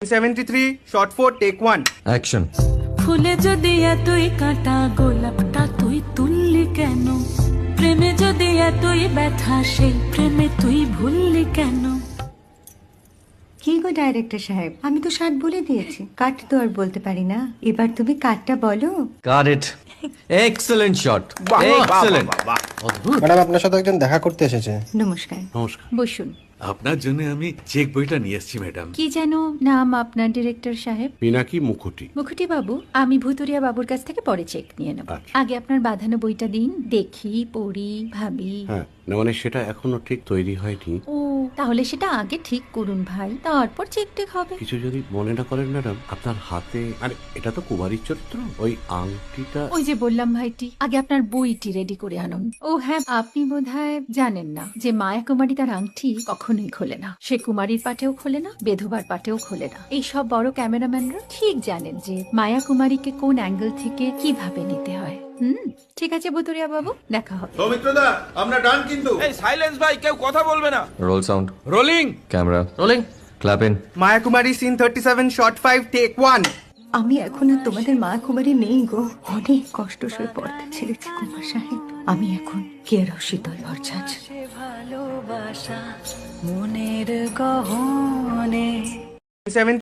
73 shot 4 take 1 action. ফুলে যদি এতই কাঁটা গোলাপটা তুই তুললি কেন? প্রেমে যদি এতই ব্যথা সেই প্রেমে তুই ভুললি কেন? কি গো ডাইরেক্টর সাহেব, আমি তো 60 বলে দিয়েছি, কাট তো আর বলতে পারি না। এবার তুমি কাটটা বলো। Got it. Excellent shot, excellent. Madam আপনার সাথে একজন দেখা করতে এসেছে। নমস্কার, নমস্কার। বসুন। আপনার জন্য আমি চেক বইটা নিয়ে এসেছি ম্যাডাম। কি যেন নাম আপনার ডিরেক্টর সাহেব? পিনাকি মুখোটি। মুখুটি বাবু, আমি ভুতুরিয়া বাবুর কাছ থেকে পরে চেক নিয়ে নেব। আচ্ছা। আগে আপনার বাঁধানো বইটা দিন, দেখি, পড়ি, ভাবি। হ্যাঁ, না মানে সেটা এখনো ঠিক তৈরি হয়নি। ও, তাহলে সেটা আগে ঠিক করুন ভাই, তারপর চেক টেক হবে। কিছু যদি মনে না করেন ম্যাডাম, আপনার হাতে, আরে এটা তো কুমারীর চরিত্র, ওই আংটিটা। ওই যে বললাম ভাইটি, আগে আপনার বইটি রেডি করে আনুন। ও হ্যাঁ, আপনি বোধহয় জানেন না যে মায়া কুমারী তার আংটি কখনোই খোলে না। সে কুমারীর পাটেও খোলে না, বেধবার পাটেও খোলে না। এই সব বড় ক্যামেরাম্যানরা ঠিক জানেন যে মায়া কুমারীকে কোন অ্যাঙ্গেল থেকে কিভাবে নিতে হয়। ঠিক আছে ভুতুরিয়া বাবু, দেখা হবে। সৌমিত্রদা আমরা ডান কিন্তু। এই সাইলেন্স ভাই, কেউ কথা বলবে না। Roll sound, rolling camera rolling, clap in. Maya Kumari scene 37 shot 5 take 1 আমি এখন আর তোমাদের মা কুমারী নেই গো। অনেক কষ্ট সয়ে পর্দা ছেড়েছি কুমার সাহেব। আমি এখন কেরও শীতল ভরছাছ। ভালোবাসা মনের গহনে 7